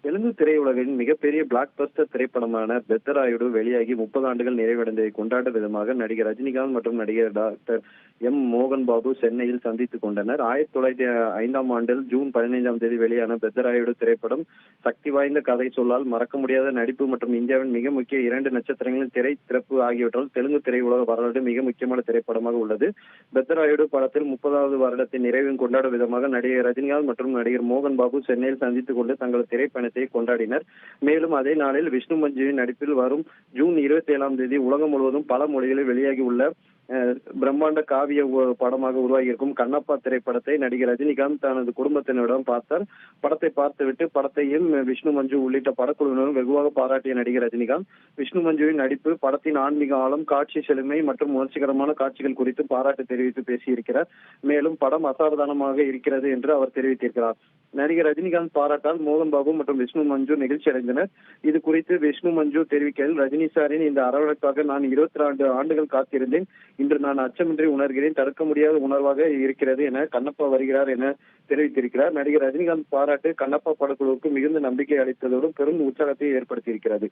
தெலுங்கு திரையுலகின் மிகப்பெரிய பிளாக் பஸ்டர் திரைப்படமான பெத்தராயுடு வெளியாகி 30 ஆண்டுகள் நிறைவடைந்ததை கொண்டாடும் விதமாக நடிகர் ரஜினிகாந்த் மற்றும் நடிகர் டாக்டர் மோகன் பாபு சென்னையில் சந்தித்துக் கொண்டனர். 1905ஆம் ஆண்டில் ஜூன் 15ஆம் தேதி வெளியான பெத்தராயுடு திரைப்படம் சக்தி வாய்ந்த கதை சொல்லால், மறக்க முடியாத நடிப்பு மற்றும் இந்தியாவின் மிக முக்கிய 2 நட்சத்திரங்களின் திரை திறப்பு ஆகியவற்றால் தெலுங்கு திரையுலக வரலாறு மிக முக்கியமான திரைப்படமாக உள்ளது. பெத்தராயுடு படத்தில் 30வது வருடத்தின் நிறைவையும் கொண்டாடும் விதமாக நடிகர் ரஜினிகாந்த் மற்றும் நடிகர் மோகன் பாபு சென்னையில் சந்தித்துக் கொண்டு தங்களது திரைப்பயணத்தை கொண்டாடினர். மேலும் அதே நாளில் விஷ்ணு மஞ்சுவின் நடிப்பில் வரும் ஜூன் 27ஆம் தேதி உலகம் முழுவதும் பல மொழிகளில் வெளியாகி உள்ள பிரம்மாண்ட காவிய படமாக உருவாகியிருக்கும் கண்ணப்பா திரைப்படத்தை நடிகர் ரஜினிகாந்த் தனது குடும்பத்தினரிடம் பார்த்தார். படத்தை பார்த்துவிட்டு படத்தையும் விஷ்ணு மஞ்சு உள்ளிட்ட படக்குழுவினரும் வெகுவாக பாராட்டிய நடிகர் ரஜினிகாந்த் விஷ்ணு மஞ்சுவின் நடிப்பு, படத்தின் ஆன்மீக ஆழம், காட்சி செழுமை மற்றும் உணர்ச்சிகரமான காட்சிகள் குறித்து பாராட்டு தெரிவித்து பேசியிருக்கிறார். மேலும் படம் அசாதாரணமாக இருக்கிறது என்று அவர் தெரிவித்திருக்கிறார். நடிகர் ரஜினிகாந்த் பாராட்டால் மோகன் பாபு மற்றும் விஷ்ணு மஞ்சு நெகிழ்ச்சி அடைந்தனர். இது குறித்து விஷ்ணு மஞ்சு தெரிவிக்கையில், ரஜினி சாரின் இந்த அரவணைப்பாக நான் 22 ஆண்டுகள் காத்திருந்தேன். இன்று நான் அச்சமின்றி உணர்கிறேன். தடுக்க முடியாத உணர்வாக இருக்கிறது என கண்ணப்பா வருகிறார் என தெரிவித்திருக்கிறார். நடிகர் ரஜினிகாந்த் பாராட்டு கண்ணப்பா படக்குழுவுக்கு மிகுந்த நம்பிக்கை அளித்ததோடு பெரும் உற்சாகத்தை ஏற்படுத்தியிருக்கிறது.